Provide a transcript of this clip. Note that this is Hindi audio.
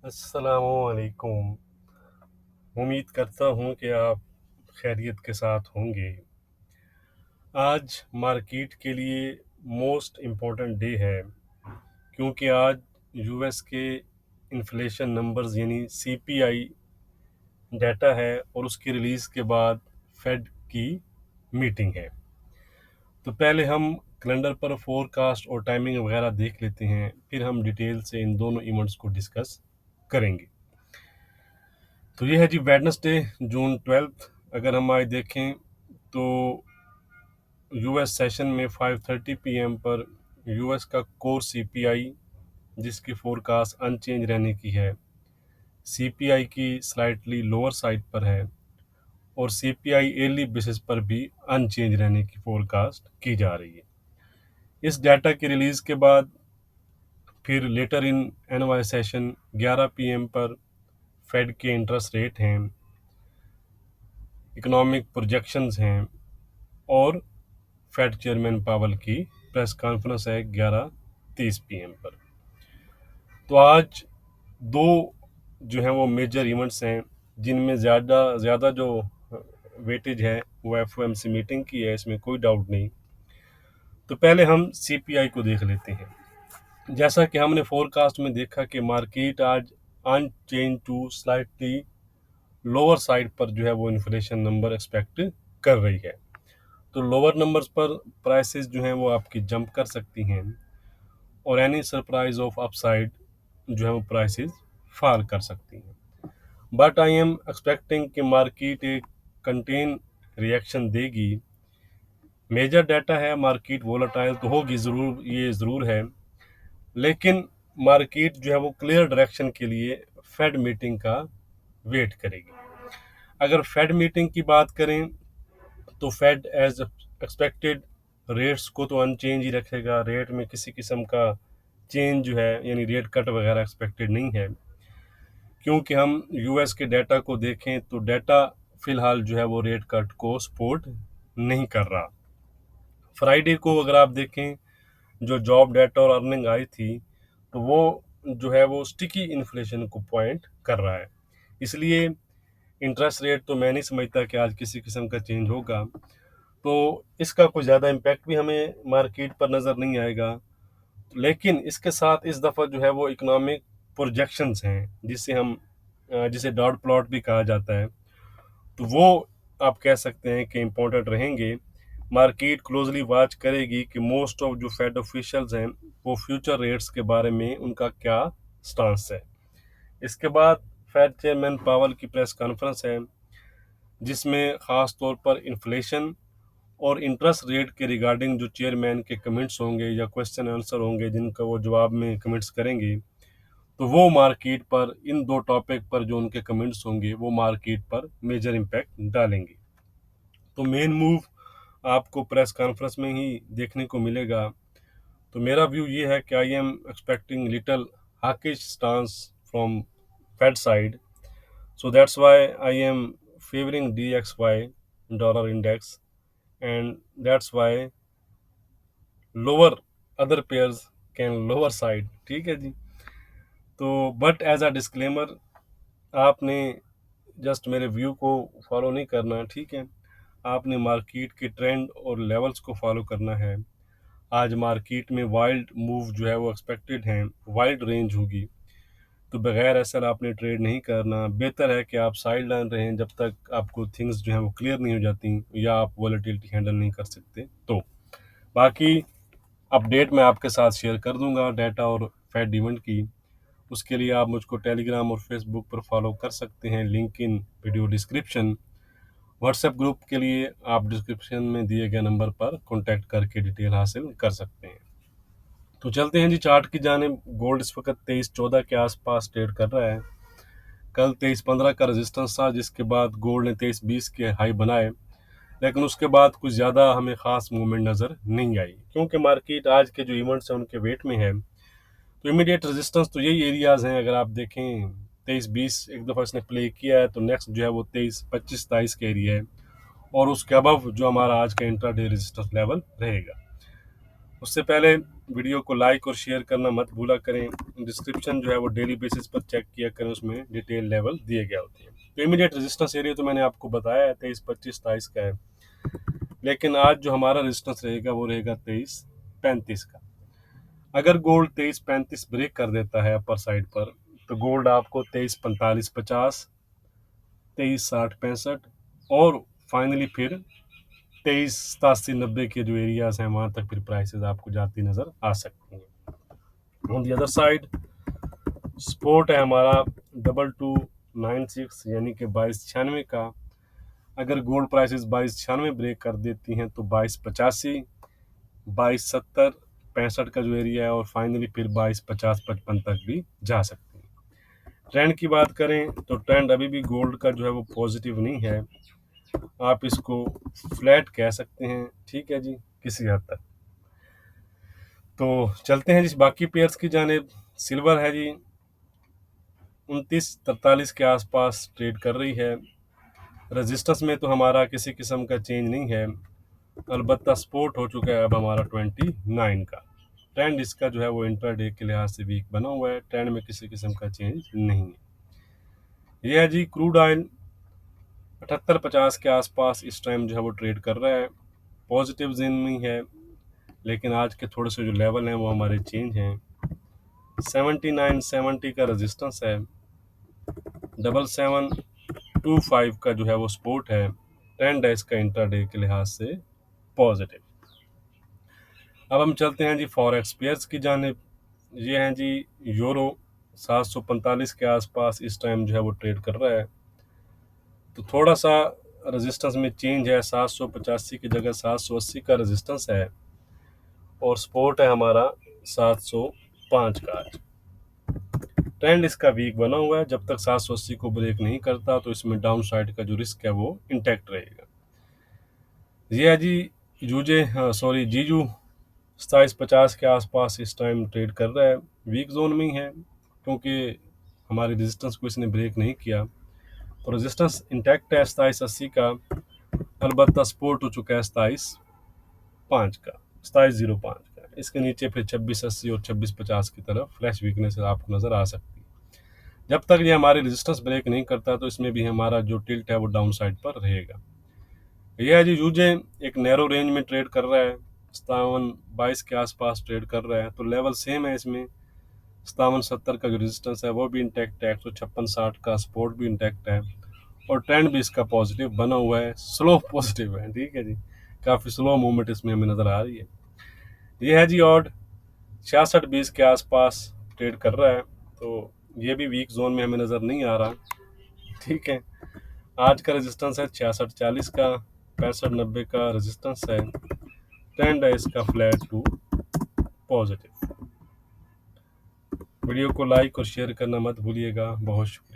अस्सलामुअलैकुम। उम्मीद करता हूँ कि आप खैरियत के साथ होंगे। आज मार्केट के लिए मोस्ट इम्पॉर्टेंट डे है क्योंकि आज यूएस के इन्फ्लेशन नंबर्स यानी सीपीआई डाटा है और उसकी रिलीज़ के बाद फेड की मीटिंग है। तो पहले हम कैलेंडर पर फोरकास्ट और टाइमिंग वगैरह देख लेते हैं, फिर हम डिटेल से इन दोनों इवेंट्स को डिस्कस करेंगे। तो ये है जी वेडनेसडे जून 12। अगर हम आज देखें तो यूएस सेशन में 5:30 पीएम पर यूएस का कोर सीपीआई जिसकी फोरकास्ट अनचेंज रहने की है, सीपीआई की स्लाइटली लोअर साइड पर है और सीपीआई ईयरली बेसिस पर भी अनचेंज रहने की फोरकास्ट की जा रही है। इस डाटा की रिलीज के बाद फिर लेटर इन एनवाई सेशन 11 पीएम पर फेड के इंटरेस्ट रेट हैं, इकोनॉमिक प्रोजेक्शंस हैं और फेड चेयरमैन पावल की प्रेस कॉन्फ्रेंस है 11:30 पीएम पर। तो आज दो जो हैं वो मेजर इवेंट्स हैं जिनमें ज़्यादा जो वेटेज है वो एफओएमसी मीटिंग की है, इसमें कोई डाउट नहीं। तो पहले हम सीपीआई को देख लेते हैं। जैसा कि हमने फोरकास्ट में देखा कि मार्केट आज unchange to slightly lower side पर जो है वो इन्फ्लेशन नंबर एक्सपेक्ट कर रही है। तो लोअर नंबर्स पर प्राइसेस जो हैं वो आपकी जंप कर सकती हैं और एनी सरप्राइज ऑफ अपसाइड जो है वो प्राइसेस फॉल कर सकती हैं। बट आई एम एक्सपेक्टिंग कि मार्केट एक कंटेन रिएक्शन देगी। मेजर डाटा है, मार्केट वोलेटाइल तो होगी ज़रूर, ये ज़रूर है, लेकिन मार्केट जो है वो क्लियर डायरेक्शन के लिए फेड मीटिंग का वेट करेगी। अगर फेड मीटिंग की बात करें तो फेड एज एक्सपेक्टेड रेट्स को तो अनचेंज ही रखेगा। रेट में किसी किस्म का चेंज जो है यानी रेट कट वगैरह एक्सपेक्टेड नहीं है, क्योंकि हम यूएस के डाटा को देखें तो डाटा फिलहाल जो है वो रेट कट को सपोर्ट नहीं कर रहा। फ्राइडे को अगर आप देखें जो जॉब डाटा और अर्निंग आई थी तो वो जो है वो स्टिकी इन्फ्लेशन को पॉइंट कर रहा है। इसलिए इंटरेस्ट रेट तो मैं नहीं समझता कि आज किसी किस्म का चेंज होगा, तो इसका कोई ज़्यादा इम्पैक्ट भी हमें मार्केट पर नज़र नहीं आएगा। लेकिन इसके साथ इस दफ़ा जो है वो इकोनॉमिक प्रोजेक्शंस हैं जिसे डॉट प्लॉट भी कहा जाता है, तो वो आप कह सकते हैं कि इम्पोर्टेंट रहेंगे। मार्केट क्लोजली वॉच करेगी कि मोस्ट ऑफ जो फेड ऑफिशियल्स हैं वो फ्यूचर रेट्स के बारे में उनका क्या स्टांस है। इसके बाद फेड चेयरमैन पावल की प्रेस कॉन्फ्रेंस है जिसमें ख़ास तौर पर इन्फ्लेशन और इंटरेस्ट रेट के रिगार्डिंग जो चेयरमैन के कमेंट्स होंगे या क्वेश्चन आंसर होंगे जिनका वो जवाब में कमेंट्स करेंगे, तो वो मार्केट पर इन दो टॉपिक पर जो उनके कमेंट्स होंगे वो मार्केट पर मेजर इम्पैक्ट डालेंगे। तो मेन मूव आपको प्रेस कॉन्फ्रेंस में ही देखने को मिलेगा। तो मेरा व्यू ये है कि I am expecting little hawkish stance from Fed side. So that's why I am favoring DXY dollar index, and that's why lower other pairs can lower side। ठीक है जी। तो बट एज अ डिस्क्लेमर आपने जस्ट मेरे व्यू को फॉलो नहीं करना, ठीक है, आपने मार्केट के ट्रेंड और लेवल्स को फॉलो करना है। आज मार्केट में वाइल्ड मूव जो है वो एक्सपेक्टेड हैं, वाइल्ड रेंज होगी, तो बगैर एसएल आपने ट्रेड नहीं करना। बेहतर है कि आप साइड लाइन रहें जब तक आपको थिंग्स जो हैं वो क्लियर नहीं हो जाती या आप वॉलेटिलिटी हैंडल नहीं कर सकते। तो बाकी अपडेट मैं आपके साथ शेयर कर दूंगा डाटा और फेड इवेंट की। उसके लिए आप मुझको टेलीग्राम और फेसबुक पर फॉलो कर सकते हैं, link in video description. WhatsApp group के लिए आप डिस्क्रिप्शन में दिए गए नंबर पर कॉन्टैक्ट करके डिटेल हासिल कर सकते हैं। तो चलते हैं जी चार्ट की जानिब। गोल्ड इस वक्त 2314 के आसपास ट्रेड कर रहा है। कल 2315 का रेजिस्टेंस था जिसके बाद गोल्ड ने 2320 के हाई बनाए, लेकिन उसके बाद कुछ ज़्यादा हमें ख़ास मूवमेंट नज़र नहीं आई क्योंकि मार्केट आज के जो इवेंट्स हैं उनके वेट में है। तो इमीडिएट रेजिस्टेंस तो यही एरियाज़ हैं। अगर आप देखें 2320 एक दफ़ा इसने प्ले किया है, तो नेक्स्ट जो है वो 2325-27 के एरिया है और उसके अबव जो हमारा आज का इंट्राडे रेजिस्टेंस लेवल रहेगा। उससे पहले वीडियो को लाइक और शेयर करना मत भूला करें। डिस्क्रिप्शन जो है वो डेली बेसिस पर चेक किया करें, उसमें डिटेल लेवल दिए गए होते हैं। तो इमीडिएट रेजिस्टेंस एरिया तो मैंने आपको बताया है 23, 25, 27 का है, लेकिन आज जो हमारा रेजिस्टेंस रहेगा वो रहेगा 23, 35 का। अगर गोल्ड 23, 35 ब्रेक कर देता है अपर साइड पर, तो गोल्ड आपको 23, 45, 50, 23, 60, 65 और फाइनली फिर 23, 87, 90 के जो एरियाज हैं वहां तक फिर प्राइसेस आपको जाती नजर आ सकती हैं। On the other side support है हमारा 2296 यानी कि 2296 का। अगर गोल्ड प्राइसेस 2296 ब्रेक कर देती हैं तो 2285, 2270, 65 का जो एरिया है और फाइनली फिर 2250, 55 तक भी जा सकती है। ट्रेंड की बात करें तो ट्रेंड अभी भी गोल्ड का जो है वो पॉजिटिव नहीं है, आप इसको फ्लैट कह सकते हैं, ठीक है जी, किसी हद तक। तो चलते हैं जी बाकी पेयर्स की जानिब। सिल्वर है जी 2943 के आसपास ट्रेड कर रही है। रेजिस्टेंस में तो हमारा किसी किस्म का चेंज नहीं है, अलबत्ता सपोर्ट हो चुका है अब हमारा 29 का। ट्रेंड इसका जो है वो इंट्राडे के लिहाज से वीक बना हुआ है, ट्रेंड में किसी किस्म का चेंज नहीं है। यह है जी क्रूड ऑयल 78-50 के आसपास इस टाइम जो है वो ट्रेड कर रहा है, पॉजिटिव जिन में है, लेकिन आज के थोड़े से जो लेवल हैं वो हमारे चेंज हैं। 7970 का रेजिस्टेंस है, 7725 का जो है वो सपोर्ट है। ट्रेंड है इसका इंट्राडे के लिहाज से पॉजिटिव। अब हम चलते हैं जी फॉरेक्स पेयर्स की जानिब। ये हैं जी यूरो 745 के आसपास इस टाइम जो है वो ट्रेड कर रहा है, तो थोड़ा सा रेजिस्टेंस में चेंज है, 785 की जगह 780 का रेजिस्टेंस है और सपोर्ट है हमारा 705 का। आज ट्रेंड इसका वीक बना हुआ है, जब तक 780 को ब्रेक नहीं करता तो इसमें डाउन साइड का जो रिस्क है वो इंटैक्ट रहेगा। ये है जी जीजू 2750 के आसपास इस टाइम ट्रेड कर रहा है, वीक जोन में ही है क्योंकि हमारी रेजिस्टेंस को इसने ब्रेक नहीं किया, तो रेजिस्टेंस इंटैक्ट है 2780 का, अलबत्ता सपोर्ट हो चुका है 2705 का, 2705 का। इसके नीचे फिर 2680 और 2650 की तरफ फ्लैश वीकनेस आपको नजर आ सकती है। जब तक ये हमारी रेजिस्टेंस ब्रेक नहीं करता तो इसमें भी हमारा जो टिल्ट है वो डाउन साइड पर रहेगा। यह है जी यूजे एक नैरो रेंज में ट्रेड कर रहा है, 5722 के आसपास ट्रेड कर रहा है, तो लेवल सेम है इसमें। 5770 का जो रेजिस्टेंस है वो भी इंटैक्ट है, 15660 का सपोर्ट भी इंटैक्ट है और ट्रेंड भी इसका पॉजिटिव बना हुआ है, स्लो पॉजिटिव है, ठीक है जी, काफ़ी स्लो मूवमेंट इसमें हमें नज़र आ रही है। ये है जी ऑड 6620 के आसपास ट्रेड कर रहा है, तो ये भी वीक जोन में हमें नज़र नहीं आ रहा, ठीक है। आज का रेजिस्टेंस है 6640 का, 6590 का रेजिस्टेंस है, ट्रेंड है इसका फ्लैट टू पॉजिटिव। वीडियो को लाइक और शेयर करना मत भूलिएगा। बहुत शुक्रिया।